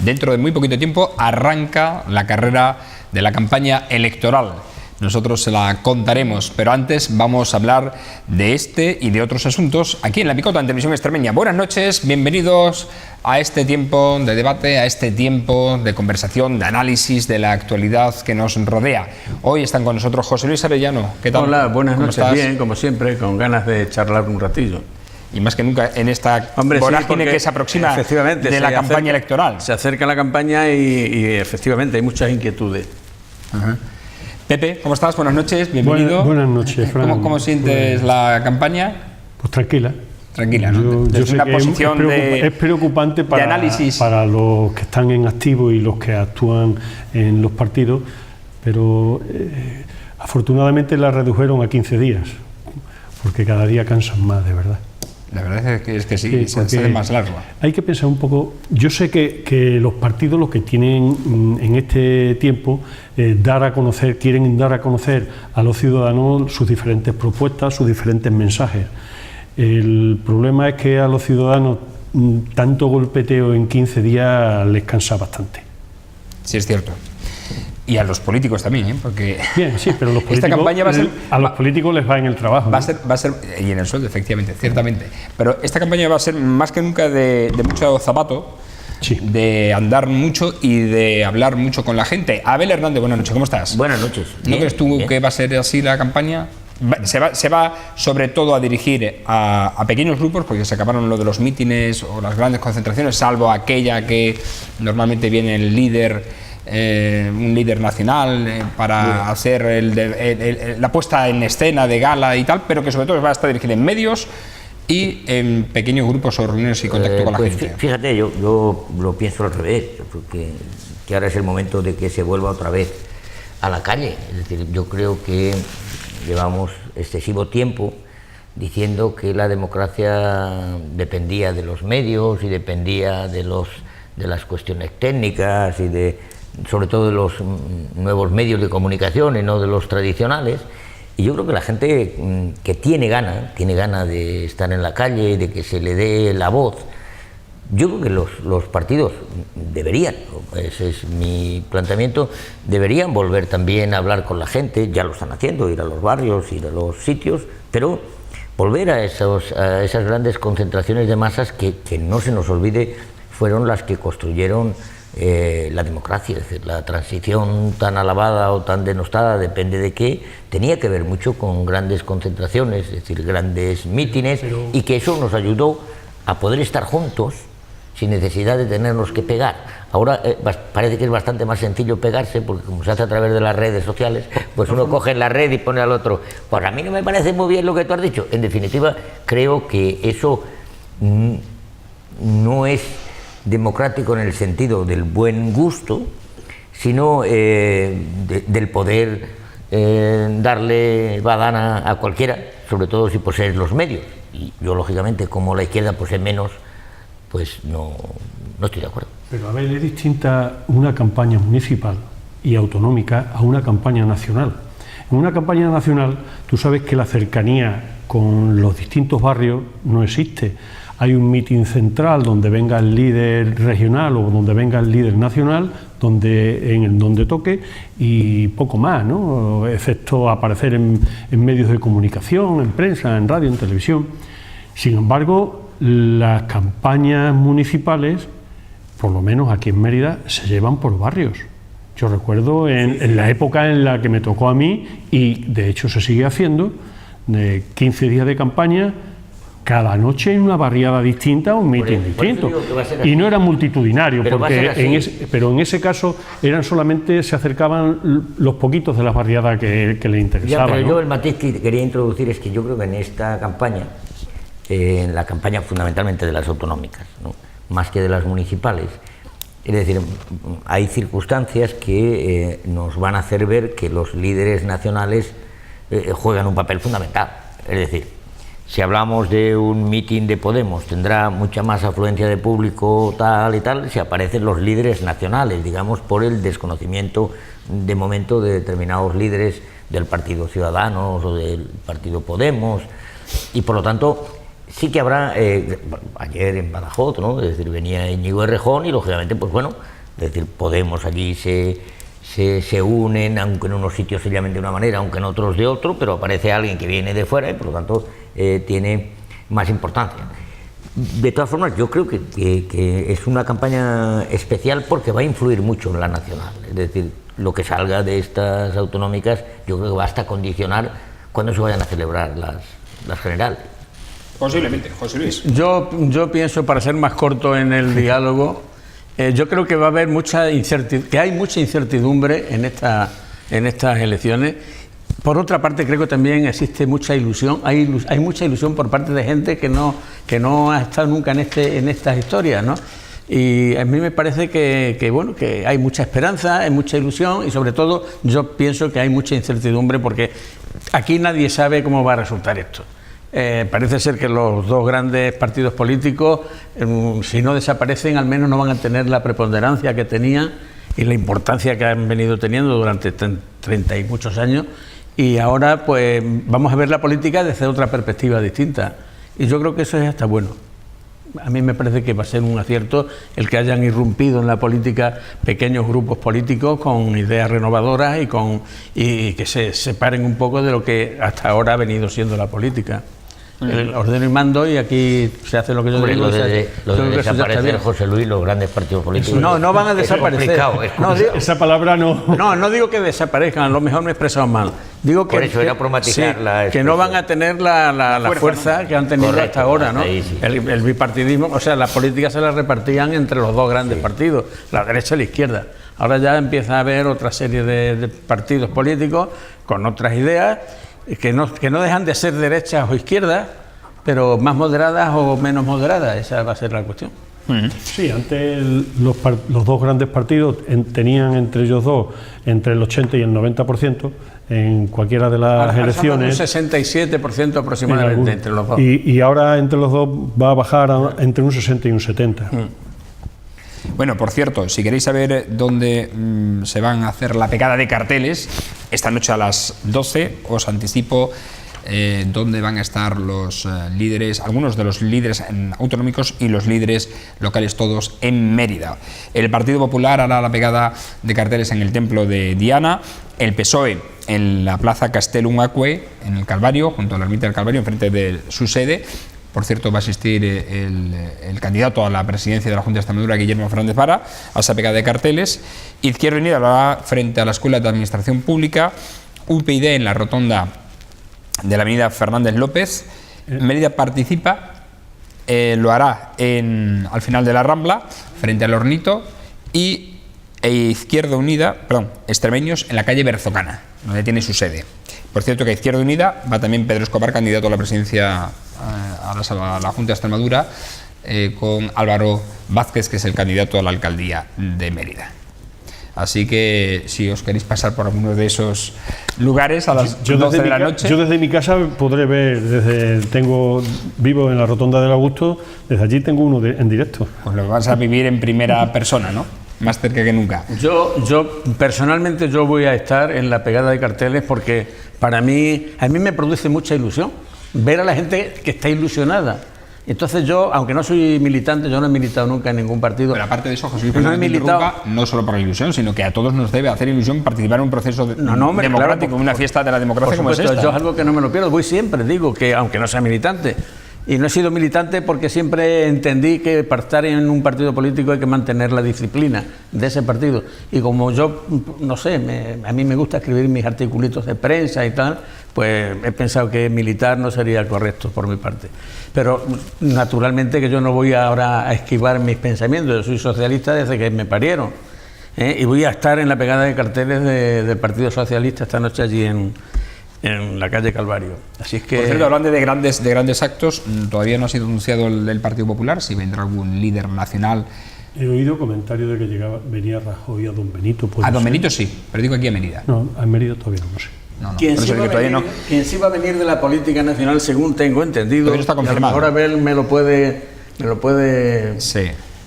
Dentro de muy poquito tiempo arranca la carrera de la campaña electoral. Nosotros se la contaremos, pero antes vamos a hablar de este y de otros asuntos aquí en La Picota, en Televisión Extremeña. Buenas noches, bienvenidos a este tiempo de debate, a este tiempo de conversación, de análisis de la actualidad que nos rodea. Hoy están con nosotros José Luis Arellano. ¿Qué tal? Hola, buenas noches. ¿Estás? Bien, como siempre, con ganas de charlar un ratillo. Y más que nunca en esta vorágine que se aproxima de la campaña electoral. Se acerca la campaña y efectivamente hay muchas inquietudes. Ajá. Pepe, ¿cómo estás? Buenas noches, bienvenido. Buenas noches, Fran. ¿Cómo sientes la campaña? Pues tranquila. Tranquila, ¿no? Yo sé una que posición es preocupante de análisis para los que están en activo y los que actúan en los partidos, pero afortunadamente la redujeron a 15 días, porque cada día cansan más, de verdad. La verdad es que sí, se hace más largo. Hay que pensar un poco. Yo sé que los partidos lo que tienen en este tiempo quieren dar a conocer a los ciudadanos sus diferentes propuestas, sus diferentes mensajes. El problema es que a los ciudadanos tanto golpeteo en 15 días les cansa bastante. Sí, es cierto. Y a los políticos también, porque bien, sí, pero los políticos, esta campaña va a ser, a los políticos les va en el trabajo. Va a ser y en el sueldo, efectivamente, ciertamente. Pero esta campaña va a ser más que nunca de mucho zapato, sí, de andar mucho y de hablar mucho con la gente. Abel Hernández, buenas noches, ¿cómo estás? Buenas noches. ¿No crees tú que va a ser así la campaña? Se va sobre todo a dirigir a pequeños grupos, porque se acabaron lo de los mítines o las grandes concentraciones, salvo aquella que normalmente viene el líder, un líder nacional para hacer la puesta en escena de gala y tal, pero que sobre todo va a estar dirigida en medios y en pequeños grupos o reuniones y contacto con la gente. Fíjate, yo lo pienso al revés, porque que ahora es el momento de que se vuelva otra vez a la calle. Es decir, yo creo que llevamos excesivo tiempo diciendo que la democracia dependía de los medios y dependía de las cuestiones técnicas y sobre todo de los nuevos medios de comunicación y no de los tradicionales. Y yo creo que la gente que tiene gana de estar en la calle y de que se le dé la voz, yo creo que los partidos deberían, ese es mi planteamiento, deberían volver también a hablar con la gente, ya lo están haciendo, ir a los barrios, ir a los sitios, pero volver a esas grandes concentraciones de masas que no se nos olvide fueron las que construyeron la democracia. Es decir, la transición tan alabada o tan denostada, depende de qué, tenía que ver mucho con grandes concentraciones, es decir, grandes mítines, y que eso nos ayudó a poder estar juntos sin necesidad de tenernos que pegar. Ahora parece que es bastante más sencillo pegarse, porque como se hace a través de las redes sociales, pues uno coge la red y pone al otro. Pues a mí no me parece muy bien lo que tú has dicho. En definitiva, creo que eso no es democrático en el sentido del buen gusto, sino del poder darle badana a cualquiera, sobre todo si posees los medios. Y yo, lógicamente, como la izquierda posee menos, pues no estoy de acuerdo. Pero a ver, es distinta una campaña municipal y autonómica a una campaña nacional. En una campaña nacional, tú sabes que la cercanía con los distintos barrios no existe. Hay un mitin central donde venga el líder regional o donde venga el líder nacional, donde toque, y poco más, ¿no? Excepto aparecer en medios de comunicación, en prensa, en radio, en televisión. Sin embargo, las campañas municipales, por lo menos aquí en Mérida, se llevan por barrios. Yo recuerdo en la época en la que me tocó a mí, y de hecho se sigue haciendo, de 15 días de campaña, cada noche en una barriada distinta, un mitin distinto. Y no era multitudinario, pero en ese caso se acercaban los poquitos de las barriadas que les interesaban. Ya, pero yo el matiz que quería introducir es que yo creo que en esta campaña, en la campaña fundamentalmente de las autonómicas, ¿no?, más que de las municipales, es decir, hay circunstancias que nos van a hacer ver que los líderes nacionales juegan un papel fundamental. Es decir, si hablamos de un mitin de Podemos, tendrá mucha más afluencia de público tal y tal si aparecen los líderes nacionales, digamos, por el desconocimiento de momento de determinados líderes del Partido Ciudadanos o del Partido Podemos, y por lo tanto sí que habrá, ayer en Badajoz, ¿no? Es decir, venía Íñigo Errejón y lógicamente, pues bueno, es decir, Podemos allí se unen, aunque en unos sitios se llamen de una manera, aunque en otros de otro, pero aparece alguien que viene de fuera y por lo tanto tiene más importancia. De todas formas, yo creo que es una campaña especial porque va a influir mucho en la nacional. Es decir, lo que salga de estas autonómicas, yo creo que va hasta condicionar cuándo se vayan a celebrar las generales. Posiblemente, José Luis. Yo pienso, para ser más corto en el diálogo, yo creo que va a haber mucha incertidumbre en estas elecciones. Por otra parte, creo que también existe mucha ilusión, hay mucha ilusión por parte de gente que no ha estado nunca en estas historias, ¿no? Y a mí me parece que hay mucha esperanza, hay mucha ilusión y sobre todo yo pienso que hay mucha incertidumbre porque aquí nadie sabe cómo va a resultar esto. Parece ser que los dos grandes partidos políticos, si no desaparecen, al menos no van a tener la preponderancia que tenían y la importancia que han venido teniendo durante 30 y muchos años. Y ahora pues vamos a ver la política desde otra perspectiva distinta. Y yo creo que eso es hasta bueno. A mí me parece que va a ser un acierto el que hayan irrumpido en la política pequeños grupos políticos con ideas renovadoras y que se separen un poco de lo que hasta ahora ha venido siendo la política. El ordeno y mando y aquí se hace lo que yo digo. Lo de desaparecer, José Luis, los grandes partidos políticos. No van a desaparecer. Esa palabra no. No digo que desaparezcan, a lo mejor me he expresado mal. Digo que, por eso era por matizar que no van a tener la fuerza, ¿no?, que han tenido hasta ahora, ¿no? Sí. El bipartidismo, o sea, las políticas se las repartían entre los dos grandes partidos, la derecha y la izquierda. Ahora ya empieza a haber otra serie de partidos políticos con otras ideas que no dejan de ser derechas o izquierdas, pero más moderadas o menos moderadas, esa va a ser la cuestión. Sí, antes los dos grandes partidos tenían entre ellos dos entre el 80 y el 90% en cualquiera de las elecciones. Un 67% aproximadamente entre los dos. Y ahora entre los dos va a bajar entre un 60 y un 70. Bueno, por cierto, si queréis saber dónde se van a hacer la pegada de carteles, esta noche a las 12 os anticipo dónde van a estar los líderes, algunos de los líderes autonómicos y los líderes locales, todos en Mérida. El Partido Popular hará la pegada de carteles en el Templo de Diana, el PSOE en la Plaza Castelumacue, en el Calvario, junto a la Ermita del Calvario, enfrente de su sede. Por cierto, va a asistir el candidato a la presidencia de la Junta de Extremadura, Guillermo Fernández Vara, a esa pegada de carteles. Izquierda Unida lo hará frente a la Escuela de Administración Pública, UPyD en la rotonda de la avenida Fernández López. Mérida Participa lo hará al final de la Rambla, frente al Hornito, y Izquierda Unida, Extremeños, en la calle Berzocana, donde tiene su sede. Por cierto, que a Izquierda Unida va también Pedro Escobar, candidato a la presidencia a la Junta de Extremadura, con Álvaro Vázquez, que es el candidato a la alcaldía de Mérida. Así que si os queréis pasar por alguno de esos lugares a las 12 de la noche... Yo desde mi casa podré ver, vivo en la Rotonda del Augusto, desde allí tengo uno en directo. Pues lo vas a vivir en primera persona, ¿no? Más cerca que nunca. Yo personalmente voy a estar en la pegada de carteles porque a mí me produce mucha ilusión ver a la gente que está ilusionada. Entonces yo, aunque no soy militante, yo no he militado nunca en ningún partido. Pero aparte de eso, José Luis, no solo por la ilusión, sino que a todos nos debe hacer ilusión participar en un proceso democrático, en una fiesta de la democracia como es esta. Yo es algo que no me lo pierdo, voy siempre, digo que aunque no sea militante. Y no he sido militante porque siempre entendí que para estar en un partido político hay que mantener la disciplina de ese partido. Y como yo, no sé, a mí me gusta escribir mis articulitos de prensa y tal, pues he pensado que militar no sería correcto por mi parte. Pero naturalmente que yo no voy ahora a esquivar mis pensamientos, yo soy socialista desde que me parieron. Y voy a estar en la pegada de carteles del Partido Socialista esta noche allí en la calle Calvario. Así es que... Por cierto, hablando de grandes actos, todavía no ha sido anunciado el Partido Popular, si vendrá algún líder nacional. He oído comentarios de que venía Rajoy a Don Benito. A Don Benito sí, pero digo aquí a Mérida. No, a Mérida todavía no sé. No. ¿Quién sí va a venir de la política nacional, según tengo entendido? Está confirmado. A lo mejor Abel me lo puede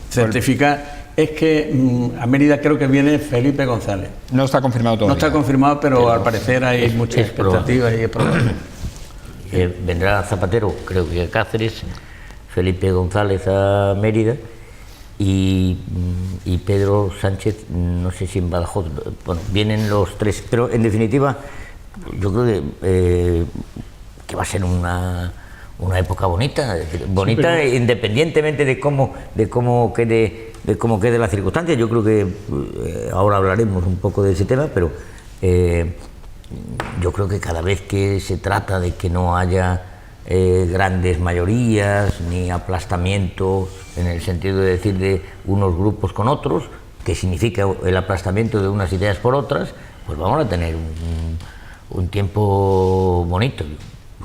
certificar. Es que a Mérida creo que viene Felipe González. No está confirmado todavía. No está confirmado, pero al parecer hay muchas expectativas y es probable. vendrá Zapatero, creo que a Cáceres, Felipe González a Mérida y Pedro Sánchez, no sé si en Badajoz. Bueno, vienen los tres, pero en definitiva yo creo que va a ser una época bonita, independientemente de cómo quede la circunstancia. Yo creo que ahora hablaremos un poco de ese tema, pero yo creo que cada vez que se trata de que no haya grandes mayorías ni aplastamientos, en el sentido de decir de unos grupos con otros, que significa el aplastamiento de unas ideas por otras, pues vamos a tener un tiempo bonito,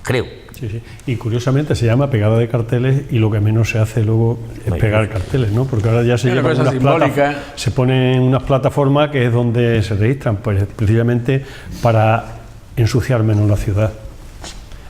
creo. Sí, sí. Y curiosamente se llama pegada de carteles y lo que menos se hace luego es pegar carteles, ¿no? Porque ahora ya se ponen unas plataformas que es donde se registran, pues precisamente para ensuciar menos la ciudad.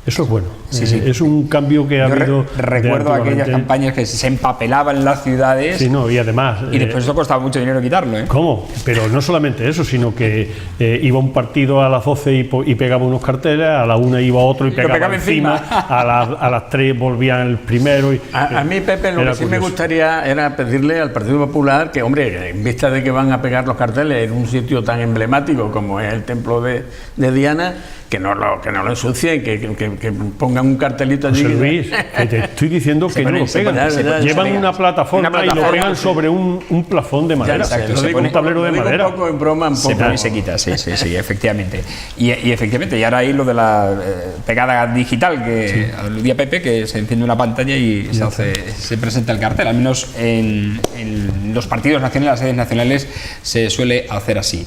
Eso es bueno. Sí, sí. Es un cambio que ha habido. Recuerdo aquellas campañas que se empapelaban las ciudades. Sí, no, y además. Y después eso costaba mucho dinero quitarlo, ¿eh? ¿Cómo? Pero no solamente eso, sino que iba un partido a las 12 y pegaba unos carteles, a la 1 iba otro y pegaba encima, a las 3 volvían el primero. A mí, Pepe, lo que sí me gustaría era pedirle al Partido Popular que, hombre, en vista de que van a pegar los carteles en un sitio tan emblemático como es el templo de Diana, que no lo ensucien, que pongan un cartelito allí. José Luis, que te estoy diciendo que no lo pegan. Llevan una plataforma y lo pegan sobre un plafón de madera. Exacto, un tablero de madera. Un poco en broma, se pone y se quita, sí, efectivamente. Y efectivamente, y ahora hay lo de la pegada digital que aludía Pepe, que se enciende una pantalla y se presenta el cartel. Al menos en los partidos nacionales, las sedes nacionales, se suele hacer así.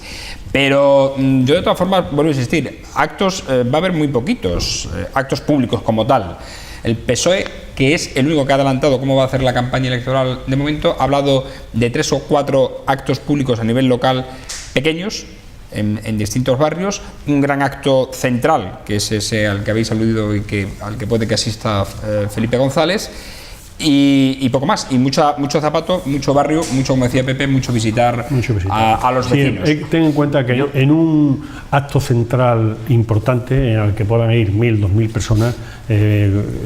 Pero yo de todas formas vuelvo a insistir, actos va a haber muy poquitos, actos públicos como tal. El PSOE, que es el único que ha adelantado cómo va a hacer la campaña electoral de momento, ha hablado de 3 o 4 actos públicos a nivel local pequeños, en distintos barrios, un gran acto central, que es ese al que habéis aludido y al que puede que asista Felipe González, y poco más, y mucho zapato, mucho barrio, mucho, como decía Pepe, mucho visitar. A los vecinos. Ten en cuenta que en un acto central importante en el que puedan ir 1.000, 2.000 personas,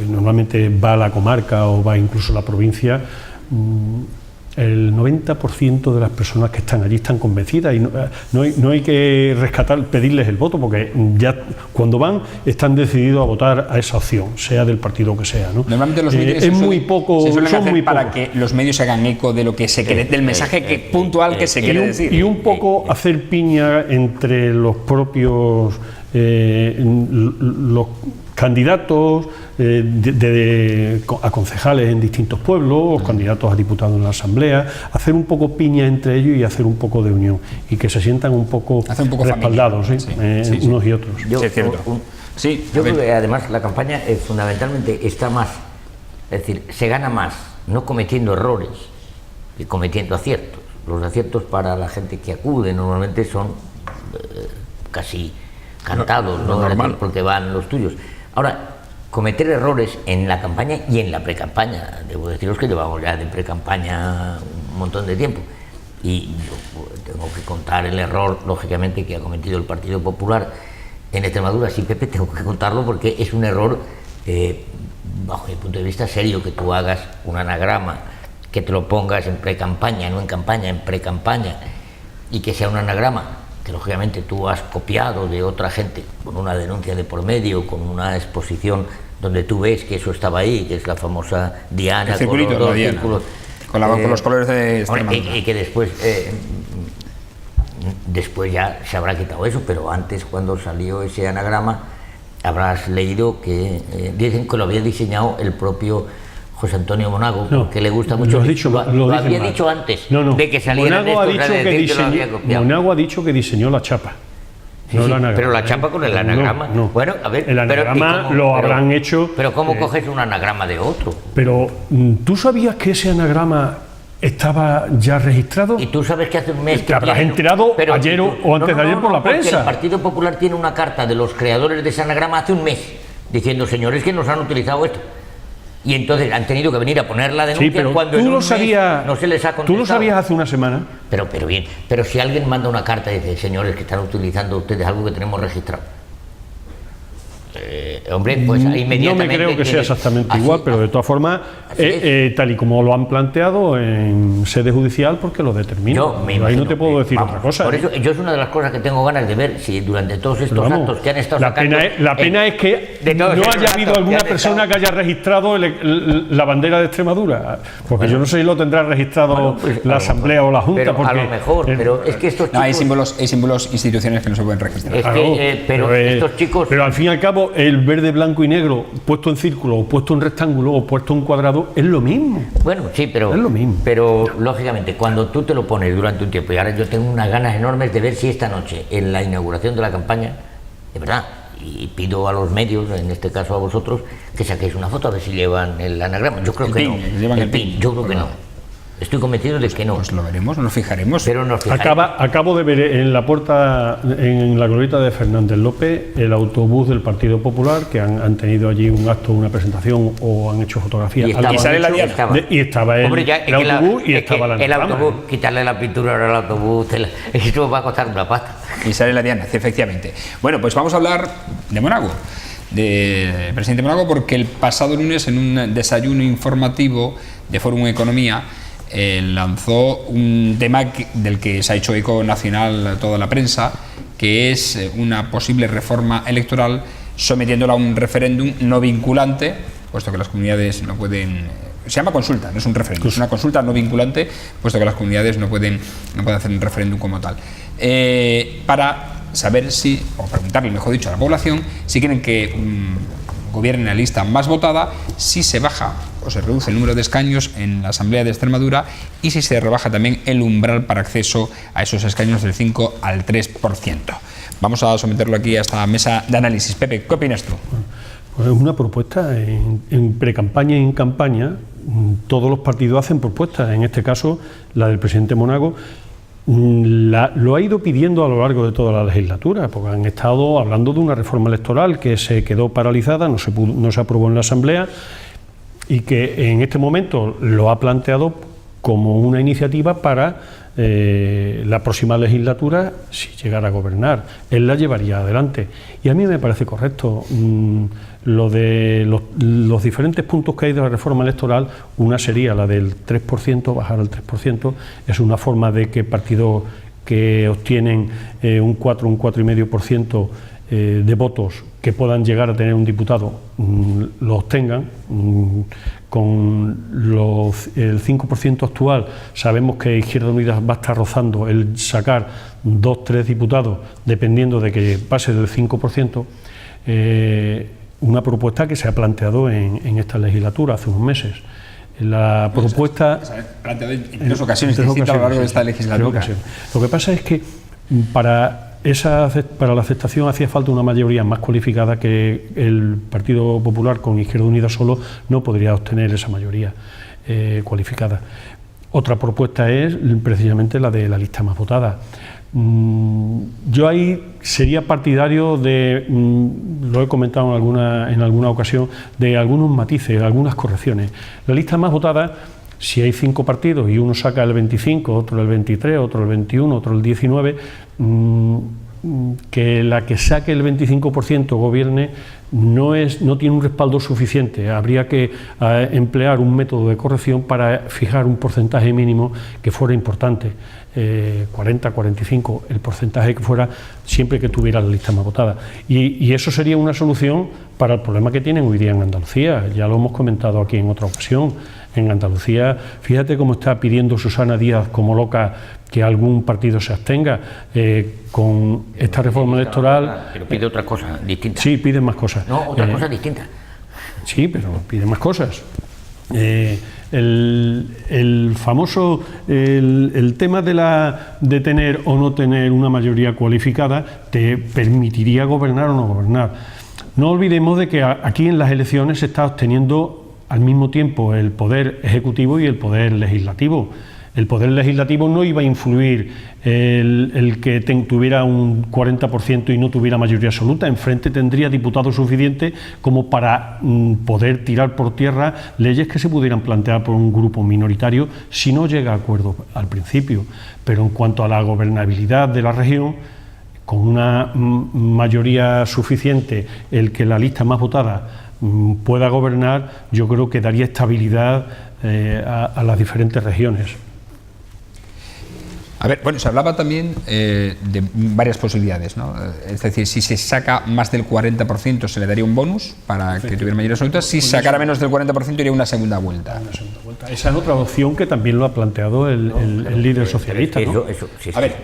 normalmente va a la comarca o va incluso a la provincia, el 90% de las personas que están allí están convencidas y no hay que pedirles el voto, porque ya cuando van están decididos a votar a esa opción, sea del partido que sea, ¿no? Normalmente los mítines es muy poco, se suelen son hacer muy para pocos. que los medios se hagan eco de lo que se quiere, del mensaje puntual que se quiere decir. Y un poco hacer piña entre los propios los candidatos a concejales en distintos pueblos, candidatos a diputados en la asamblea, hacer un poco piña entre ellos y hacer un poco de unión y que se sientan un poco respaldados, unos y otros. Es cierto. Yo creo que además la campaña fundamentalmente está más, es decir, se gana más no cometiendo errores que cometiendo aciertos. Los aciertos para la gente que acude normalmente son casi cantados, ¿no? Normal. Porque van los tuyos. Ahora, cometer errores en la campaña y en la pre-campaña, debo deciros que llevamos ya de pre-campaña un montón de tiempo, y yo tengo que contar el error, lógicamente, que ha cometido el Partido Popular en Extremadura. Sí, Pepe, tengo que contarlo porque es un error, bajo mi punto de vista, serio, que tú hagas un anagrama, que te lo pongas en pre-campaña, no en campaña, en pre-campaña, y que sea un anagrama que lógicamente tú has copiado de otra gente, con una denuncia de por medio, con una exposición donde tú ves que eso estaba ahí, que es la famosa Diana, el circulito, con los dos Diana, círculos, con los colores de Extremadura. y que después ya se habrá quitado eso, pero antes, cuando salió ese anagrama, habrás leído que dicen que lo había diseñado el propio José Antonio Monago, que le gusta mucho. Lo había dicho antes de que saliera. Monago ha dicho que diseñó la chapa. Sí, pero la chapa con el anagrama. No. Bueno, a ver. El anagrama lo habrán hecho. Pero ¿cómo coges un anagrama de otro? Pero ¿tú sabías que ese anagrama estaba ya registrado? Y tú sabes que hace un mes. Te habrás enterado ayer o antes de ayer por la prensa. El Partido Popular tiene una carta de los creadores de ese anagrama hace un mes, diciendo, señores, que nos han utilizado esto. Y entonces han tenido que venir a poner la denuncia cuando en un mes no se les ha contestado. ¿Tú lo sabías hace una semana? Pero bien, pero si alguien manda una carta y dice, señores, que están utilizando ustedes algo que tenemos registrado, hombre, pues inmediatamente... No me creo que sea exactamente igual, pero de todas formas, tal y como lo han planteado en sede judicial, porque lo determina. Ahí no te puedo decir otra cosa. Por eso, yo es una de las cosas que tengo ganas de ver, si durante todos estos actos que han estado sacando... La pena es que no haya habido alguna persona que haya registrado la bandera de Extremadura, porque yo no sé si lo tendrá registrado la Asamblea o la Junta. Pero porque, a lo mejor, pero es que estos chicos... hay símbolos institucionales que no se pueden registrar. Pero estos chicos... Pero al fin y al cabo, el verde, blanco y negro, puesto en círculo, o puesto en rectángulo, o puesto en cuadrado, es lo mismo. Bueno, sí, pero... Es lo mismo. Pero, lógicamente, cuando tú te lo pones durante un tiempo, y ahora yo tengo unas ganas enormes de ver si esta noche, en la inauguración de la campaña, de verdad, y pido a los medios, en este caso a vosotros, que saquéis una foto a ver si llevan el anagrama. Yo creo que no. Llevan el pin. Yo creo que no. Estoy convencido de que no. Pues lo veremos, nos fijaremos. Pero nos fijaremos. Acabo de ver en la puerta, en la glorieta de Fernández López, el autobús del Partido Popular, que han tenido allí un acto, una presentación o han hecho fotografías. Y sale la diana. Y estaba el autobús y estaba la el autobús, quitarle la pintura ahora al autobús, eso va a costar una pasta. Y sale la diana, efectivamente. Bueno, pues vamos a hablar de Monago, de presidente Monago, porque el pasado lunes, en un desayuno informativo de Fórum Economía, lanzó un tema del que se ha hecho eco nacional toda la prensa, que es una posible reforma electoral sometiéndola a un referéndum no vinculante, puesto que las comunidades no pueden... Se llama consulta, no es un referéndum, es una consulta no vinculante, puesto que las comunidades no pueden hacer un referéndum como tal. Para saber si, o preguntarle, mejor dicho, a la población, si quieren que gobierne la lista más votada, si se baja o se reduce el número de escaños en la Asamblea de Extremadura y si se rebaja también el umbral para acceso a esos escaños del 5 al 3%. Vamos a someterlo aquí a esta mesa de análisis. Pepe, ¿qué opinas tú? Pues es una propuesta. En pre-campaña y en campaña todos los partidos hacen propuestas. En este caso, la del presidente Monago lo ha ido pidiendo a lo largo de toda la legislatura, porque han estado hablando de una reforma electoral que se quedó paralizada, no se aprobó en la Asamblea, y que en este momento lo ha planteado como una iniciativa para la próxima legislatura, si llegara a gobernar. Él la llevaría adelante. Y a mí me parece correcto. Lo de los diferentes puntos que hay de la reforma electoral, una sería la del 3%, bajar al 3%, es una forma de que partidos que obtienen un 4, un 4,5% de votos que puedan llegar a tener un diputado lo obtengan. Con el 5% actual sabemos que Izquierda Unida va a estar rozando el sacar 2, 3 diputados dependiendo de que pase del 5%. Una propuesta que se ha planteado en esta legislatura hace unos meses. La propuesta se ha planteado en 3 ocasiones distintas a lo largo de esta legislatura. Lo que pasa es que para la aceptación hacía falta una mayoría más cualificada, que el Partido Popular con Izquierda Unida solo no podría obtener esa mayoría cualificada. Otra propuesta es precisamente la de la lista más votada. Yo ahí sería partidario de, lo he comentado en alguna ocasión, de algunos matices, algunas correcciones. La lista más votada, si hay 5 partidos y uno saca el 25, otro el 23, otro el 21, otro el 19, que la que saque el 25% gobierne no tiene un respaldo suficiente. Habría que emplear un método de corrección para fijar un porcentaje mínimo que fuera importante, 40, 45, el porcentaje que fuera, siempre que tuviera la lista más votada. Y eso sería una solución para el problema que tienen hoy día en Andalucía. Ya lo hemos comentado aquí en otra ocasión. En Andalucía, fíjate cómo está pidiendo Susana Díaz como loca que algún partido se abstenga con esta reforma electoral. Pero pide otras cosas distintas. Sí, pide más cosas. No, otras cosas distintas. Sí, pero pide más cosas. El famoso el tema de tener o no tener una mayoría cualificada te permitiría gobernar o no gobernar. No olvidemos de que aquí en las elecciones se está obteniendo al mismo tiempo el poder ejecutivo y el poder legislativo. El poder legislativo no iba a influir el que tuviera un 40% y no tuviera mayoría absoluta. Enfrente tendría diputados suficientes como para poder tirar por tierra leyes que se pudieran plantear por un grupo minoritario si no llega a acuerdo al principio. Pero en cuanto a la gobernabilidad de la región, con una mayoría suficiente el que la lista más votada pueda gobernar, yo creo que daría estabilidad a las diferentes regiones. A ver, bueno, se hablaba también de varias posibilidades, ¿no? Es decir, si se saca más del 40% se le daría un bonus para que tuviera mayoría absoluta, si sacara menos del 40% iría una segunda vuelta. Esa es otra opción que también lo ha planteado el líder socialista, ¿no? Sí. A ver.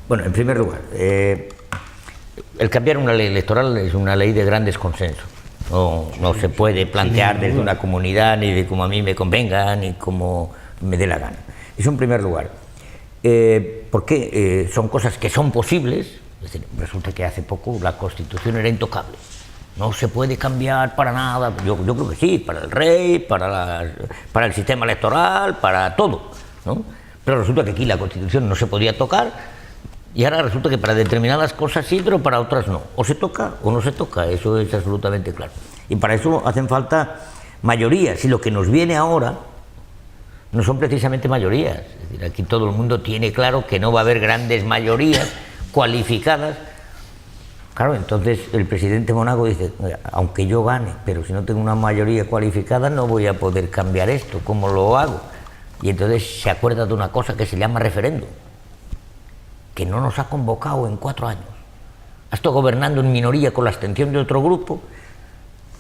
Bueno, en primer lugar, el cambiar una ley electoral es una ley de grandes consensos. No se puede plantear desde una comunidad ni de como a mí me convenga ni como me dé la gana. Eso en primer lugar. Porque son cosas que son posibles. Es decir, resulta que hace poco la Constitución era intocable. No se puede cambiar para nada. Yo creo que sí, para el rey, para el sistema electoral, para todo, ¿no? Pero resulta que aquí la Constitución no se podía tocar y ahora resulta que para determinadas cosas sí, pero para otras no. O se toca o no se toca, eso es absolutamente claro. Y para eso hacen falta mayorías y lo que nos viene ahora no son precisamente mayorías. Es decir, aquí todo el mundo tiene claro que no va a haber grandes mayorías cualificadas. Claro, entonces el presidente Monago dice, aunque yo gane, pero si no tengo una mayoría cualificada no voy a poder cambiar esto, ¿cómo lo hago? Y entonces se acuerda de una cosa que se llama referéndum, que no nos ha convocado en 4 años. Ha estado gobernando en minoría con la abstención de otro grupo,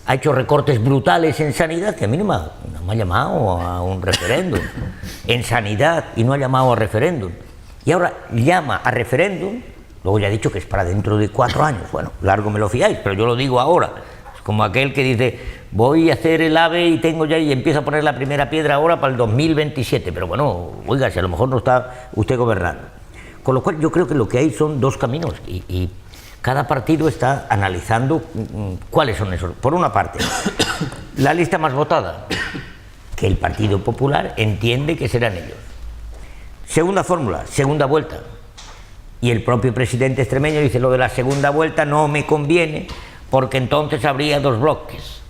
ha hecho recortes brutales en sanidad, que a mí no me ha llamado a un referéndum, en sanidad, y no ha llamado a referéndum. Y ahora llama a referéndum, luego ya ha dicho que es para dentro de 4 años. Bueno, largo me lo fiáis, pero yo lo digo ahora. Es como aquel que dice, voy a hacer el AVE y tengo ya, y empiezo a poner la primera piedra ahora para el 2027. Pero bueno, oiga, si a lo mejor no está usted gobernando. Con lo cual yo creo que lo que hay son 2 caminos y cada partido está analizando cuáles son esos. Por una parte, la lista más votada, que el Partido Popular entiende que serán ellos. Segunda fórmula, segunda vuelta. Y el propio presidente extremeño dice, lo de la segunda vuelta no me conviene porque entonces habría 2 bloques.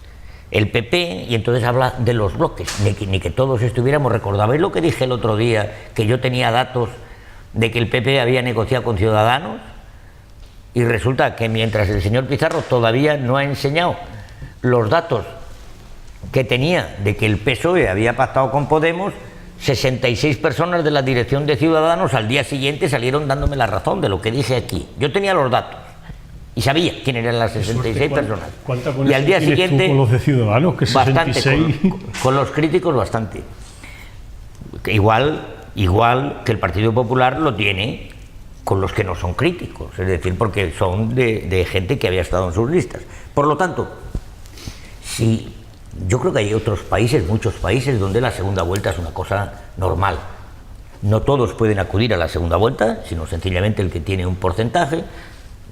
El PP, y entonces habla de los bloques, ni que todos estuviéramos. ¿Recordabais lo que dije el otro día? Que yo tenía datos de que el PP había negociado con Ciudadanos. Y resulta que mientras el señor Pizarro todavía no ha enseñado los datos que tenía de que el PSOE había pactado con Podemos, 66 personas de la dirección de Ciudadanos al día siguiente salieron dándome la razón de lo que dije aquí. Yo tenía los datos y sabía quién eran las 66 personas. Y al día siguiente, con los de Ciudadanos, que 66. Bastante, con los críticos bastante. Igual que el Partido Popular lo tiene con los que no son críticos, es decir, porque son de gente que había estado en sus listas. Por lo tanto, si yo creo que hay otros países, muchos países, donde la segunda vuelta es una cosa normal. No todos pueden acudir a la segunda vuelta, sino sencillamente el que tiene un porcentaje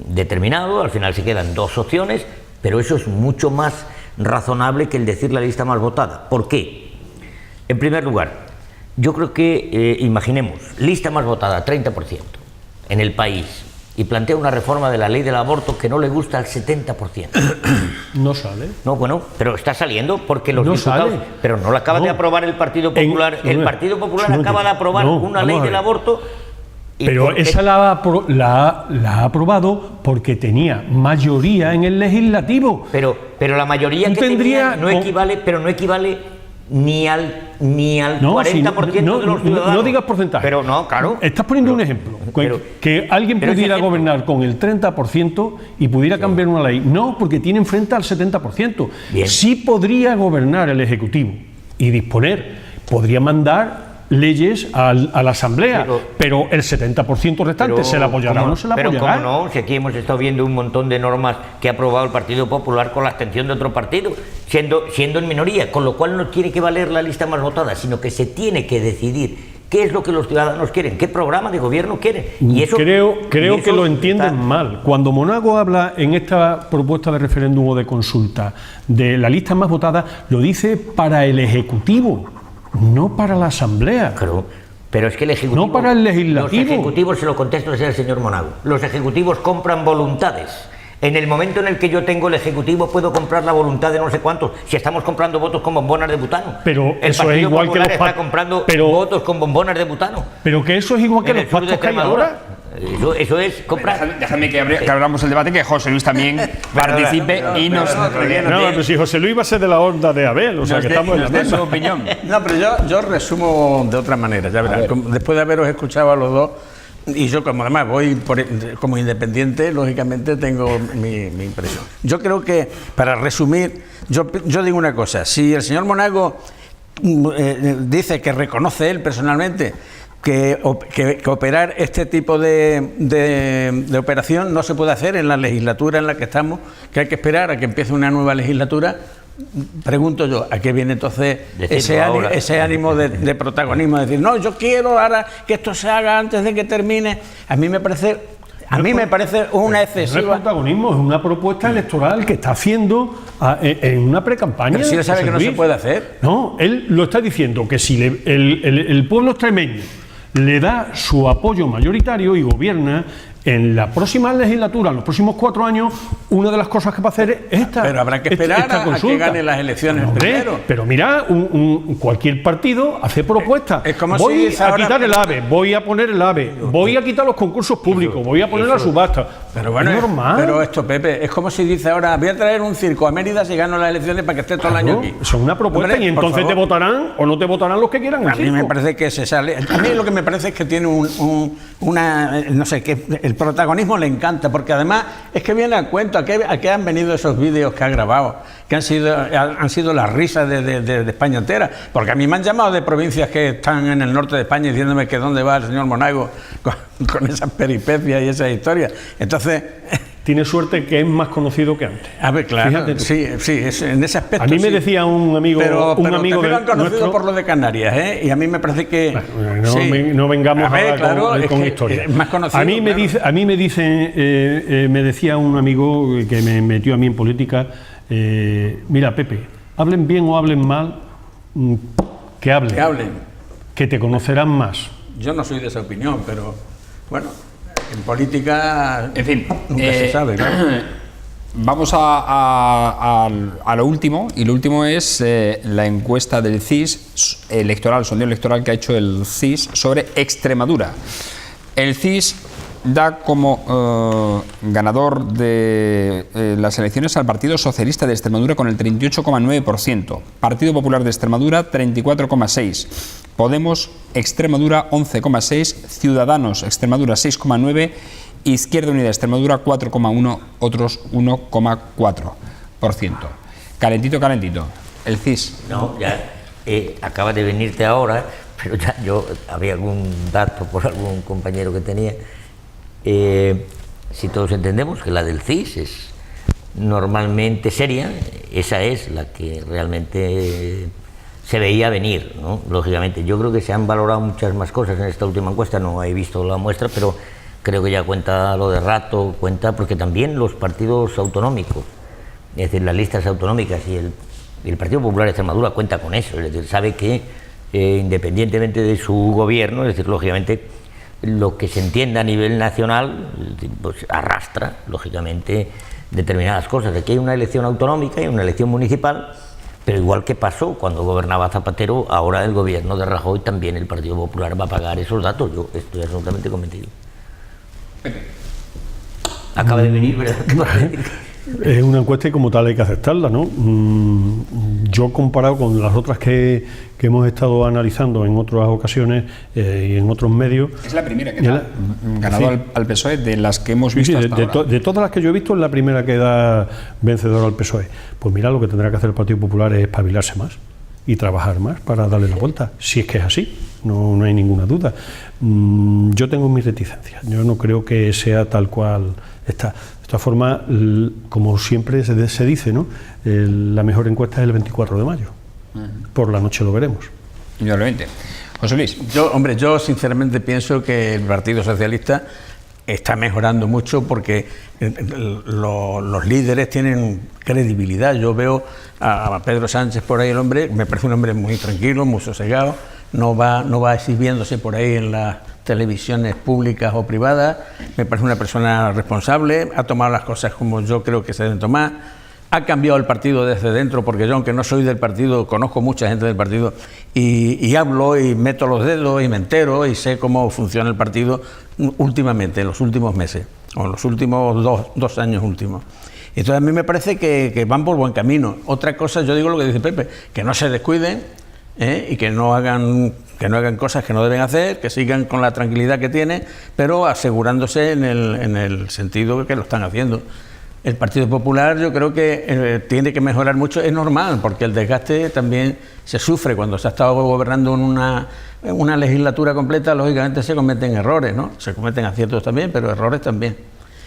determinado. Al final se quedan 2 opciones, pero eso es mucho más razonable que el decir la lista más votada. ¿Por qué? En primer lugar, yo creo que, imaginemos, lista más votada, 30%. En el país, y plantea una reforma de la ley del aborto que no le gusta al 70%. No sale. No, bueno, pero está saliendo porque los no diputados... sale. Pero no la acaba de aprobar el Partido Popular. El Partido Popular acaba de aprobar una ley del aborto... Pero esa la ha aprobado porque tenía mayoría en el legislativo. Pero la mayoría que tenía no equivale ni al 40% de los ciudadanos. No digas porcentaje. Pero no, claro. Estás poniendo un ejemplo. Que alguien pudiera gobernar con el 30% y pudiera cambiar una ley. No, porque tiene enfrente al 70%. Bien. Sí podría gobernar el Ejecutivo y disponer, podría mandar leyes a la Asamblea, pero el 70% restante se la apoyará o no se la apoyará. Pero cómo no, si aquí hemos estado viendo un montón de normas que ha aprobado el Partido Popular con la abstención de otro partido, siendo en minoría, con lo cual no tiene que valer la lista más votada, sino que se tiene que decidir qué es lo que los ciudadanos quieren, qué programa de gobierno quieren. Y eso, creo que lo entienden mal. Cuando Monago habla en esta propuesta de referéndum o de consulta de la lista más votada, lo dice para el Ejecutivo, no para la Asamblea. Claro, pero es que el Ejecutivo... No para el Legislativo. Los ejecutivos, se lo contesto al señor Monago, los ejecutivos compran voluntades. En el momento en el que yo tengo el Ejecutivo puedo comprar la voluntad de no sé cuántos. Si estamos comprando votos con bombonas de butano. Pero el eso Partido es igual Popular que los está comprando votos con bombonas de butano. Pero que eso es igual que los pactos que hay ahora. Eso es comprar. Déjame que abramos el debate, que José Luis también participe y nos... No, pero si José Luis va a ser de la onda de Abel, o sea que estamos en la su misma. opinión. No, pero yo resumo de otra manera, ya verás. Después de haberos escuchado a los dos, y yo como además como independiente, lógicamente tengo mi impresión. Yo creo que, para resumir, yo digo una cosa: si el señor Monago dice que reconoce él personalmente que operar este tipo de operación no se puede hacer en la legislatura en la que estamos, que hay que esperar a que empiece una nueva legislatura, pregunto yo, ¿a qué viene entonces ese ánimo de protagonismo? De decir, no, yo quiero ahora que esto se haga antes de que termine. A mí me parece una excesiva... No es protagonismo, es una propuesta electoral que está haciendo en una precampaña. Pero si él sabe que no se puede hacer. No, él lo está diciendo, que si el pueblo extremeño le da su apoyo mayoritario y gobierna en la próxima legislatura, en los próximos 4 años, una de las cosas que va a hacer es esta. Pero habrá que esperar a que gane las elecciones primero. Pero mira, cualquier partido hace propuestas. Es como voy si a quitar el AVE, voy a poner el AVE, voy a quitar los concursos públicos, voy a poner la subasta. Pero bueno, es normal. Pero esto, Pepe, es como si dice ahora, voy a traer un circo a Mérida si gano las elecciones para que esté todo el año aquí. Son una propuesta. Hombre, y entonces te votarán o no te votarán los que quieran. A mí me parece que se sale. A mí lo que me parece es que tiene no sé, que el protagonismo le encanta, porque además es que viene a cuento a qué han venido esos vídeos que ha grabado, que han sido las risas de España entera, porque a mí me han llamado de provincias que están en el norte de España diciéndome que dónde va el señor Monago con esas peripecias y esas historias. Entonces... Tiene suerte que es más conocido que antes. A ver, claro. Fíjate, sí, en ese aspecto. A mí me decía un amigo, pero también lo han conocido nuestro, por lo de Canarias, ¿eh? Y a mí me parece que no vengamos con historias. Es más conocido. A mí me decía un amigo que me metió a mí en política, mira, Pepe, hablen bien o hablen mal, que hablen. Que te conocerán más. Yo no soy de esa opinión, pero bueno. En política, en fin, nunca se sabe, claro. Vamos a lo último, y lo último es la encuesta del CIS electoral, sondeo electoral que ha hecho el CIS sobre Extremadura. El CIS da como ganador de las elecciones al Partido Socialista de Extremadura con el 38,9%, Partido Popular de Extremadura 34,6%, Podemos Extremadura 11,6%, Ciudadanos Extremadura 6,9%, Izquierda Unida Extremadura 4,1%, otros 1,4%. Calentito, el CIS. No, ya acaba de venirte ahora, pero ya yo había algún dato por algún compañero que tenía. Si todos entendemos que la del CIS es normalmente seria, esa es la que realmente se veía venir, ¿no? Lógicamente, yo creo que se han valorado muchas más cosas en esta última encuesta, no he visto la muestra, pero creo que ya cuenta lo de Rato, cuenta porque también los partidos autonómicos, es decir, las listas autonómicas y el Partido Popular de Extremadura cuenta con eso, es decir, sabe que independientemente de su gobierno, es decir, lógicamente, lo que se entienda a nivel nacional pues arrastra, lógicamente, determinadas cosas. Aquí hay una elección autonómica y una elección municipal, pero igual que pasó cuando gobernaba Zapatero, ahora el gobierno de Rajoy, también el Partido Popular va a pagar esos datos. Yo estoy absolutamente convencido. Acaba de venir, ¿verdad? Es una encuesta y como tal hay que aceptarla, ¿no? Yo comparado con las otras que hemos estado analizando en otras ocasiones y en otros medios... Es la primera que da ganador al PSOE de las que hemos visto hasta ahora. De todas las que yo he visto es la primera que da vencedor al PSOE. Pues mira, lo que tendrá que hacer el Partido Popular es espabilarse más y trabajar más para darle la vuelta, si es que es así, no hay ninguna duda. Yo tengo mis reticencias, yo no creo que sea tal cual está. De esta forma, como siempre se dice, ¿no? La mejor encuesta es el 24 de mayo. Por la noche lo veremos. Indudablemente. José Luis. Yo sinceramente pienso que el Partido Socialista está mejorando mucho porque los líderes tienen credibilidad. Yo veo a Pedro Sánchez por ahí, el hombre, me parece un hombre muy tranquilo, muy sosegado, no va exhibiéndose por ahí en las televisiones públicas o privadas, me parece una persona responsable, ha tomado las cosas como yo creo que se deben tomar. ha cambiado el partido desde dentro, porque yo, aunque no soy del partido, conozco mucha gente del partido y hablo y meto los dedos y me entero y sé cómo funciona el partido últimamente, en los últimos meses, o en los últimos dos años últimos. Entonces a mí me parece que van por buen camino. Otra cosa, yo digo lo que dice Pepe, que no se descuiden y que no hagan cosas que no deben hacer, que sigan con la tranquilidad que tienen, pero asegurándose en el sentido que lo están haciendo. El Partido Popular yo creo que tiene que mejorar mucho, es normal, porque el desgaste también se sufre cuando se ha estado gobernando en una legislatura completa. Lógicamente se cometen errores, ¿no? Se cometen aciertos también, pero errores también,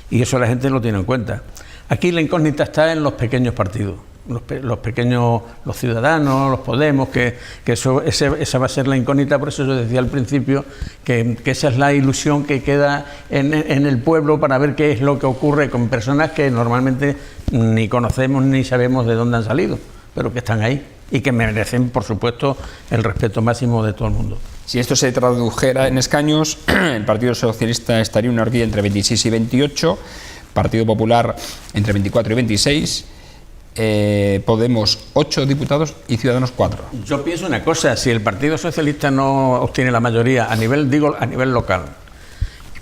y eso la gente lo tiene en cuenta. Aquí la incógnita está en los pequeños partidos, los pequeños, los Ciudadanos, los Podemos, que esa va a ser la incógnita. Por eso yo decía al principio que esa es la ilusión que queda en el pueblo para ver qué es lo que ocurre con personas que normalmente ni conocemos ni sabemos de dónde han salido, pero que están ahí y que merecen, por supuesto, el respeto máximo de todo el mundo. Si esto se tradujera en escaños, el Partido Socialista estaría en una horquilla entre 26 y 28, Partido Popular entre 24 y 26, Podemos 8 diputados y Ciudadanos 4. Yo pienso una cosa, si el Partido Socialista no obtiene la mayoría a nivel local,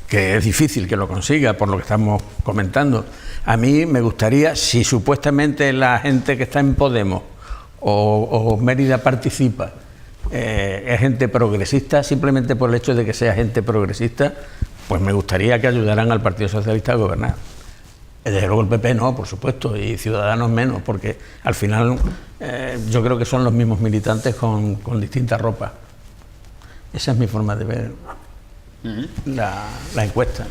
que es difícil que lo consiga por lo que estamos comentando, a mí me gustaría, si supuestamente la gente que está en Podemos o Mérida participa, es gente progresista, simplemente por el hecho de que sea gente progresista, pues me gustaría que ayudaran al Partido Socialista a gobernar. Desde luego el PP no, por supuesto, y Ciudadanos menos, porque al final yo creo que son los mismos militantes con distintas ropas. Esa es mi forma de ver la encuesta.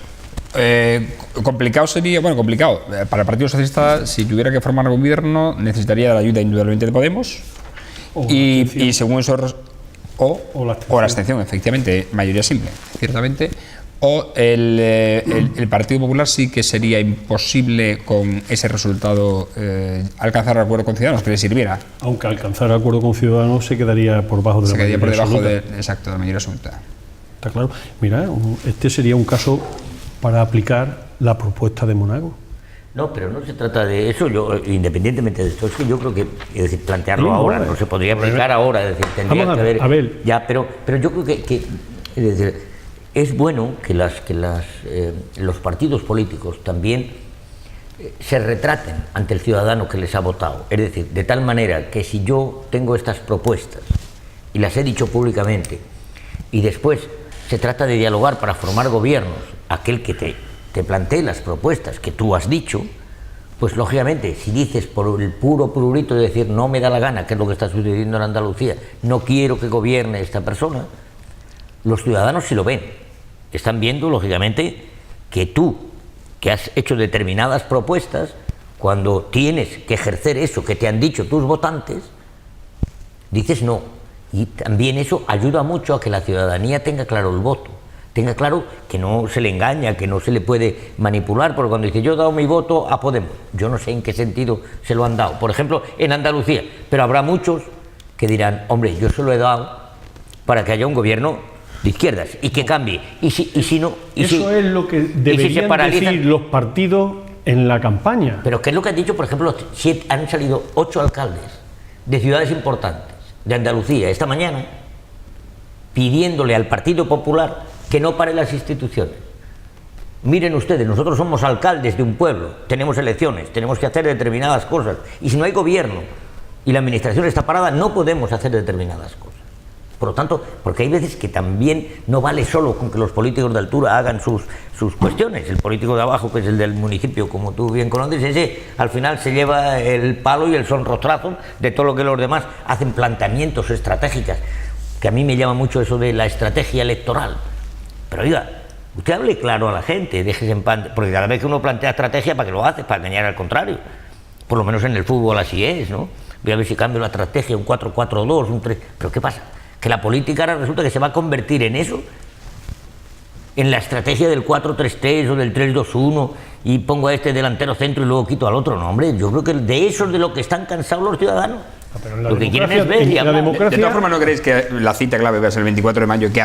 Complicado sería, bueno, complicado. Para el Partido Socialista, si tuviera que formar gobierno, necesitaría la ayuda indudablemente de Podemos. Y según eso, o la abstención, efectivamente, mayoría simple, ciertamente. O el Partido Popular sí que sería imposible con ese resultado alcanzar acuerdo con Ciudadanos, que le sirviera. Aunque alcanzar acuerdo con Ciudadanos se quedaría por debajo de la mayoría absoluta. Se quedaría por debajo exacto, de la mayoría absoluta. Está claro. Mira, este sería un caso para aplicar la propuesta de Monago. No, pero no se trata de eso. Yo, independientemente de esto, es que yo creo que, es decir, plantearlo ahora no se podría aplicar ahora. Es decir, tendría que haber. Ya, pero yo creo que es decir, es bueno que los partidos políticos también se retraten ante el ciudadano que les ha votado. Es decir, de tal manera que si yo tengo estas propuestas y las he dicho públicamente y después se trata de dialogar para formar gobiernos, aquel que te plantee las propuestas que tú has dicho, pues lógicamente si dices por el puro prurito de decir no me da la gana, que es lo que está sucediendo en Andalucía, no quiero que gobierne esta persona, los ciudadanos sí lo ven. Están viendo, lógicamente, que tú, que has hecho determinadas propuestas, cuando tienes que ejercer eso que te han dicho tus votantes, dices no. Y también eso ayuda mucho a que la ciudadanía tenga claro el voto, tenga claro que no se le engaña, que no se le puede manipular, porque cuando dice yo he dado mi voto a Podemos, yo no sé en qué sentido se lo han dado, por ejemplo, en Andalucía, pero habrá muchos que dirán, hombre, yo se lo he dado para que haya un gobierno de izquierdas y que cambie, y si no, eso es lo que deberían decir los partidos en la campaña. Pero ¿qué es lo que han dicho? Por ejemplo, si han salido 8 alcaldes de ciudades importantes de Andalucía esta mañana pidiéndole al Partido Popular que no pare las instituciones. Miren ustedes, nosotros somos alcaldes de un pueblo, tenemos elecciones, tenemos que hacer determinadas cosas, y si no hay gobierno y la administración está parada, no podemos hacer determinadas cosas. Por lo tanto, porque hay veces que también no vale solo con que los políticos de altura hagan sus cuestiones. El político de abajo, que es el del municipio, como tú bien conoces, ese al final se lleva el palo y el sonrostrazo de todo lo que los demás hacen planteamientos estratégicos, que a mí me llama mucho eso de la estrategia electoral. Pero oiga, usted hable claro a la gente, déjese en pan, porque cada vez que uno plantea estrategia, ¿para qué lo hace? Para engañar al contrario. Por lo menos en el fútbol así es, ¿no? Voy a ver si cambio la estrategia, un 4-4-2, un 3... ¿Pero qué pasa? Que la política ahora resulta que se va a convertir en eso, en la estrategia del 4-3-3 o del 3-2-1, y pongo a este delantero centro y luego quito al otro. No, hombre, yo creo que de eso es de lo que están cansados los ciudadanos. Pero en la Lo que quieren democracia- es ver y en la hablar. democracia- De todas formas, ¿no creéis que la cita clave va a ser el 24 de mayo, que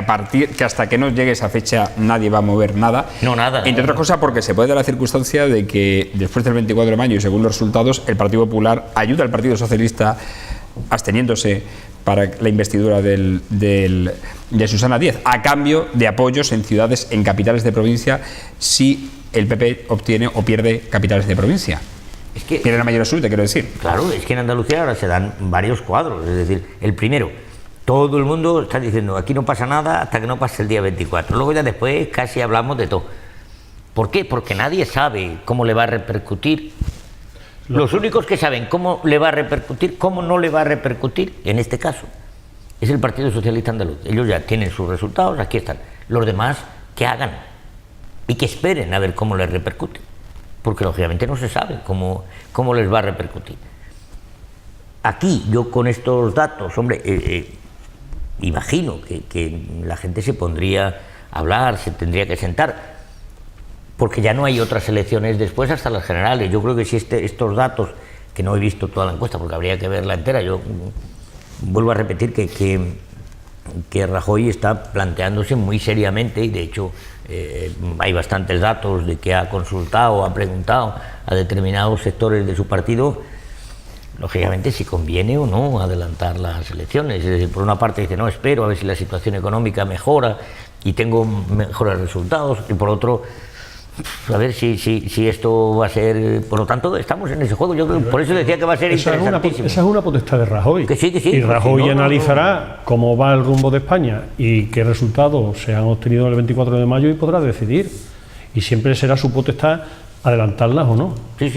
hasta que no llegue esa fecha nadie va a mover nada? No, nada. Entre otras cosas porque se puede dar la circunstancia de que después del 24 de mayo y según los resultados, el Partido Popular ayuda al Partido Socialista absteniéndose para la investidura de Susana Díaz, a cambio de apoyos en ciudades, en capitales de provincia, si el PP obtiene o pierde capitales de provincia. Es que, Pierde la mayoría absoluta, quiero decir. claro, es que en Andalucía ahora se dan varios cuadros. Es decir, el primero, todo el mundo está diciendo aquí no pasa nada hasta que no pase el día 24. Luego ya después casi hablamos de todo. ¿Por qué? Porque nadie sabe cómo le va a repercutir. Los únicos que saben cómo le va a repercutir, cómo no le va a repercutir, en este caso, es el Partido Socialista Andaluz. Ellos ya tienen sus resultados, aquí están. Los demás, que hagan y que esperen a ver cómo les repercute. Porque lógicamente no se sabe cómo les va a repercutir. Aquí, yo con estos datos, hombre, imagino que la gente se pondría a hablar, se tendría que sentar, porque ya no hay otras elecciones después hasta las generales. Yo creo que si estos datos, que no he visto toda la encuesta porque habría que verla entera, yo vuelvo a repetir que Rajoy está planteándose muy seriamente, y de hecho hay bastantes datos de que ha consultado, ha preguntado a determinados sectores de su partido, lógicamente si conviene o no adelantar las elecciones. Es decir, por una parte dice, no, espero a ver si la situación económica mejora y tengo mejores resultados, y por otro, a ver si esto va a ser. Por lo tanto, estamos en ese juego. Yo creo, por eso decía que va a ser interesantísimo. Esa es una potestad de Rajoy. Que sí, y Rajoy si no, analizará cómo va el rumbo de España y qué resultados se han obtenido el 24 de mayo y podrá decidir. Y siempre será su potestad adelantarlas o no. Sí.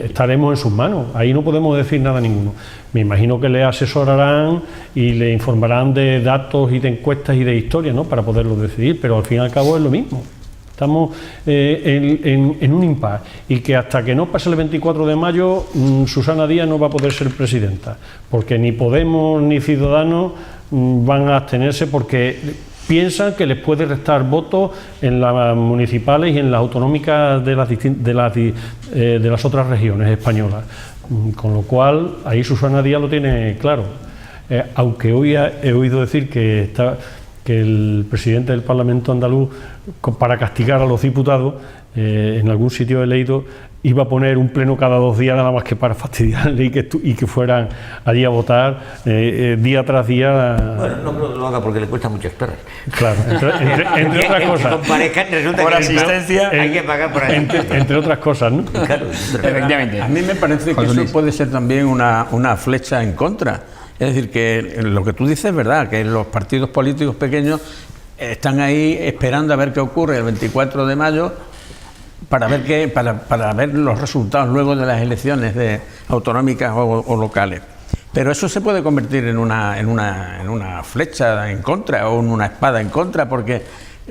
Estaremos en sus manos. Ahí no podemos decir nada ninguno. Me imagino que le asesorarán y le informarán de datos y de encuestas y de historia, ¿no?, para poderlo decidir, pero al fin y al cabo es lo mismo. Estamos en un impasse, y que hasta que no pase el 24 de mayo Susana Díaz no va a poder ser presidenta, porque ni Podemos ni Ciudadanos van a abstenerse porque piensan que les puede restar votos en las municipales y en las autonómicas de las otras regiones españolas, con lo cual ahí Susana Díaz lo tiene claro. Aunque hoy he oído decir que el presidente del Parlamento andaluz, para castigar a los diputados, en algún sitio he leído, iba a poner un pleno cada 2 días nada más que para fastidiarle y que fueran allí a votar día tras día. Bueno, no creo que lo haga porque le cuesta muchas perras. Claro, entre otras cosas. Por asistencia hay que pagar por asistencia. Entre otras cosas, ¿no? Claro, Efectivamente. A mí me parece que eso puede ser también una flecha en contra. Es decir, que lo que tú dices es verdad, que los partidos políticos pequeños están ahí esperando a ver qué ocurre el 24 de mayo para ver los resultados luego de las elecciones autonómicas o locales. Pero eso se puede convertir en una flecha en contra o en una espada en contra, porque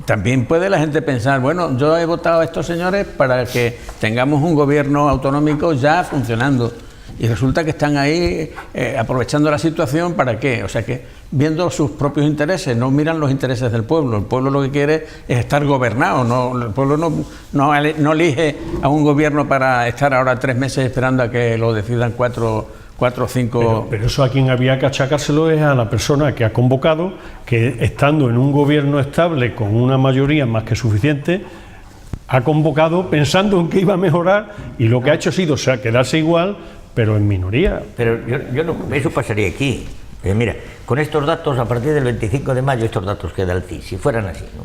también puede la gente pensar, bueno, yo he votado a estos señores para que tengamos un gobierno autonómico ya funcionando. Y resulta que están ahí aprovechando la situación, ¿para qué? O sea que viendo sus propios intereses, no miran los intereses del pueblo. El pueblo lo que quiere es estar gobernado, el pueblo no elige a un gobierno para estar ahora 3 meses esperando a que lo decidan 4 o 5... Pero eso a quien había que achacárselo es a la persona que ha convocado, que estando en un gobierno estable con una mayoría más que suficiente, ha convocado pensando en que iba a mejorar, y lo que ha hecho ha sido quedarse igual, pero en minoría. Pero yo no, eso pasaría aquí. Mira, con estos datos, a partir del 25 de mayo, estos datos que da el CIS, si fueran así, ¿no?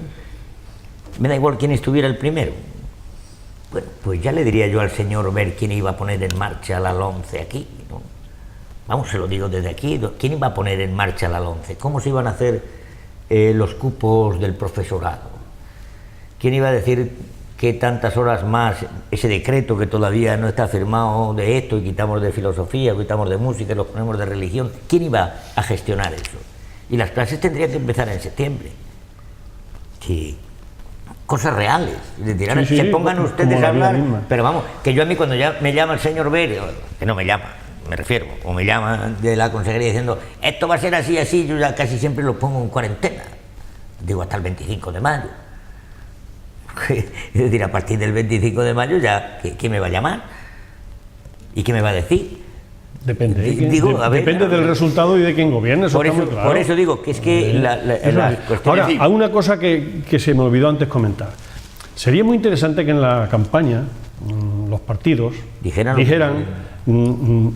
Me da igual quién estuviera el primero. Bueno, pues ya le diría yo al señor ver quién iba a poner en marcha la LOMCE aquí, ¿no? Vamos, se lo digo desde aquí, ¿quién iba a poner en marcha la LOMCE? ¿Cómo se iban a hacer los cupos del profesorado? ¿Quién iba a decir que tantas horas más, ese decreto que todavía no está firmado de esto, y quitamos de filosofía, quitamos de música, lo ponemos de religión? ¿Quién iba a gestionar eso? Y las clases tendrían que empezar en septiembre. Que cosas reales, es decir, ahora se pongan ustedes a hablar, pero vamos, que yo a mí cuando ya me llama el señor Ver, que no me llama, me refiero, o me llama de la consejería diciendo esto va a ser así, así, yo ya casi siempre lo pongo en cuarentena, digo hasta el 25 de mayo. Es decir, a partir del 25 de mayo ya, ¿quién me va a llamar? ¿Y qué me va a decir? Depende, Digo, a ver, depende del resultado y de quién gobierne. Eso está muy claro. por eso digo que es que la cuestión... Ahora, hay una cosa que se me olvidó antes comentar. Sería muy interesante que en la campaña los partidos dijeran,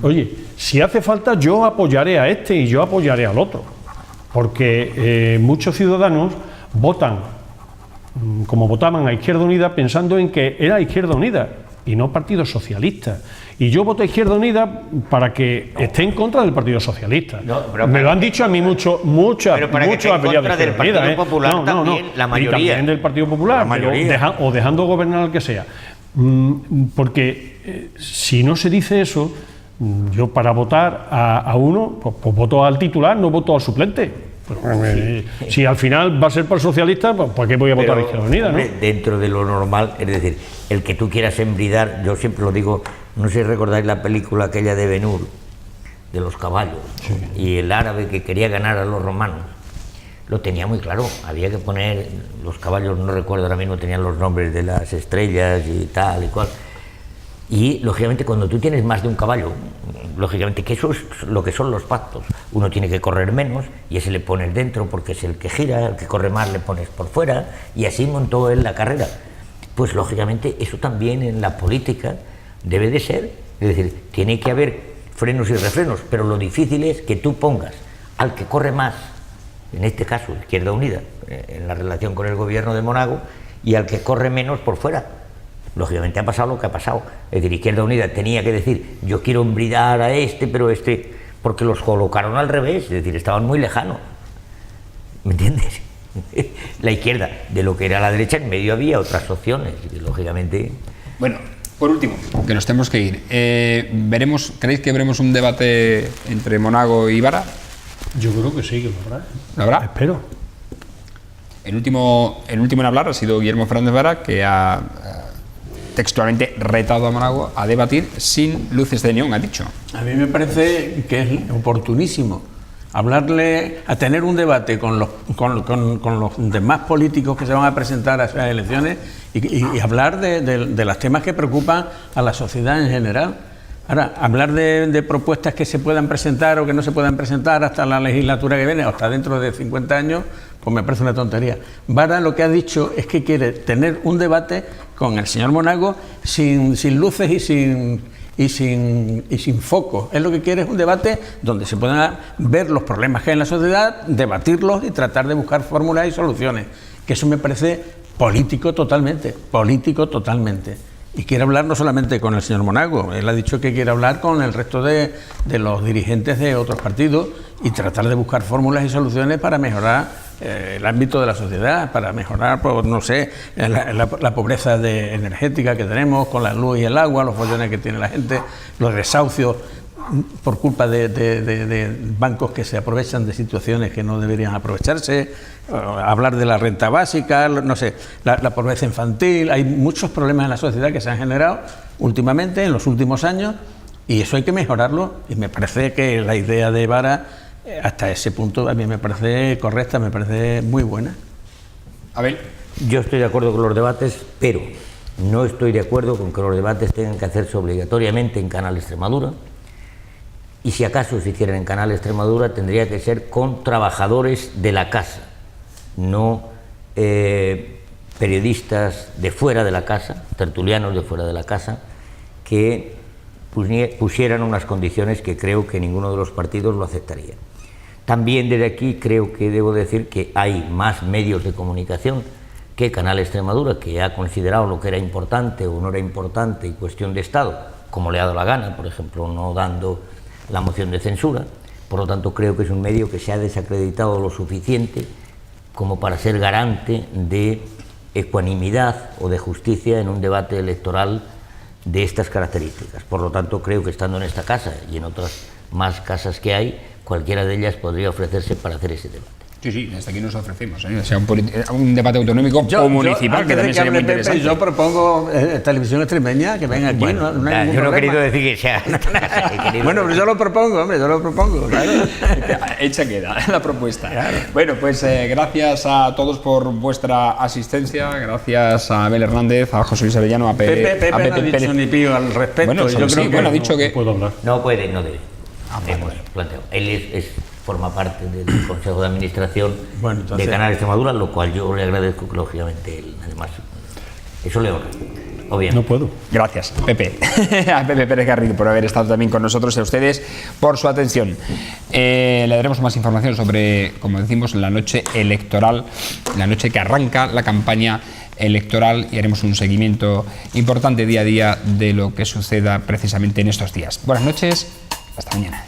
oye, si hace falta yo apoyaré a este y yo apoyaré al otro. Porque muchos ciudadanos votan como votaban a Izquierda Unida pensando en que era Izquierda Unida y no Partido Socialista. Y yo voto a Izquierda Unida para que esté en contra del Partido Socialista. Me lo han dicho a mí muchos afiliados del Partido Popular también, la mayoría. Y también del Partido Popular, pero dejando gobernar al que sea. Porque si no se dice eso, yo para votar a uno, pues voto al titular, no voto al suplente. Si al final va a ser por socialista, pues ¿para qué voy a votar a Izquierda Unida? Hombre, ¿no? Dentro de lo normal, es decir, el que tú quieras embridar, yo siempre lo digo, no sé si recordáis la película aquella de Ben-Hur, de los caballos, y el árabe que quería ganar a los romanos, lo tenía muy claro, había que poner los caballos, no recuerdo ahora mismo, tenían los nombres de las estrellas y tal y cual. Y, lógicamente, cuando tú tienes más de un caballo, lógicamente que eso es lo que son los pactos. Uno tiene que correr menos y ese le pones dentro porque es el que gira, el que corre más le pones por fuera, y así montó él la carrera. Pues, lógicamente, eso también en la política debe de ser. Es decir, tiene que haber frenos y refrenos, pero lo difícil es que tú pongas al que corre más, en este caso Izquierda Unida, en la relación con el gobierno de Monago, y al que corre menos por fuera. Lógicamente ha pasado lo que ha pasado. Es decir, Izquierda Unida tenía que decir, yo quiero embridar a este, pero este, porque los colocaron al revés, es decir, estaban muy lejanos. ¿Me entiendes? La izquierda, de lo que era la derecha, en medio había otras opciones, y lógicamente... Bueno, por último, que nos tenemos que ir. ¿Creéis que veremos un debate entre Monago y Vara? Yo creo que sí, que lo habrá. ¿Lo habrá? Espero. El último en hablar ha sido Guillermo Fernández Vara, que ha textualmente retado a Monago a debatir sin luces de neón, ha dicho. A mí me parece que es oportunísimo a tener un debate con los demás políticos que se van a presentar a esas elecciones y hablar de los temas que preocupan a la sociedad en general. Ahora, hablar de propuestas que se puedan presentar o que no se puedan presentar hasta la legislatura que viene o hasta dentro de 50 años, pues me parece una tontería. Vara lo que ha dicho es que quiere tener un debate con el señor Monago sin luces y sin foco. Es lo que quiere, es un debate donde se puedan ver los problemas que hay en la sociedad, debatirlos y tratar de buscar fórmulas y soluciones. Que eso me parece político totalmente. Y quiere hablar no solamente con el señor Monago, él ha dicho que quiere hablar con el resto de los dirigentes de otros partidos y tratar de buscar fórmulas y soluciones para mejorar el ámbito de la sociedad, para mejorar, pues, no sé, la pobreza energética que tenemos con la luz y el agua, los follones que tiene la gente, los desahucios por culpa de bancos que se aprovechan de situaciones que no deberían aprovecharse, hablar de la renta básica, no sé, la pobreza infantil. Hay muchos problemas en la sociedad que se han generado últimamente, en los últimos años, y eso hay que mejorarlo, y me parece que la idea de Vara hasta ese punto a mí me parece correcta, me parece muy buena. Abel. Yo estoy de acuerdo con los debates, pero no estoy de acuerdo con que los debates tengan que hacerse obligatoriamente en Canal Extremadura. Y si acaso se hicieran en Canal Extremadura, tendría que ser con trabajadores de la casa, no periodistas de fuera de la casa, tertulianos de fuera de la casa, que pusieran unas condiciones que creo que ninguno de los partidos lo aceptaría. También desde aquí creo que debo decir que hay más medios de comunicación que Canal Extremadura, que ha considerado lo que era importante o no era importante y cuestión de Estado, como le ha dado la gana, por ejemplo, no dando la moción de censura. Por lo tanto, creo que es un medio que se ha desacreditado lo suficiente como para ser garante de ecuanimidad o de justicia en un debate electoral de estas características. Por lo tanto, creo que estando en esta casa y en otras más casas que hay, cualquiera de ellas podría ofrecerse para hacer ese debate. Sí, desde aquí nos ofrecemos, o sea, un debate autonómico o municipal, que también sería muy interesante. Yo propongo Televisión Extremeña que venga aquí. Bueno, yo no he querido decir que sea... Bueno, pero yo lo propongo, claro. Hecha queda la propuesta. Claro. Bueno, pues gracias a todos por vuestra asistencia, gracias a Abel Hernández, a José Luis Arellano, a Pepe no ha dicho ni pío al respecto. Bueno, yo creo que ha dicho que... No puedo hablar. No puede, no debe. hemos planteado. Él forma parte del Consejo de Administración Bueno, entonces, de Canal Extremadura, lo cual yo le agradezco que lógicamente él, además, eso le honra, obviamente. No puedo. Gracias, Pepe, a Pepe Pérez Garrido por haber estado también con nosotros y a ustedes por su atención. Le daremos más información sobre, como decimos, la noche electoral, la noche que arranca la campaña electoral, y haremos un seguimiento importante día a día de lo que suceda precisamente en estos días. Buenas noches, hasta mañana.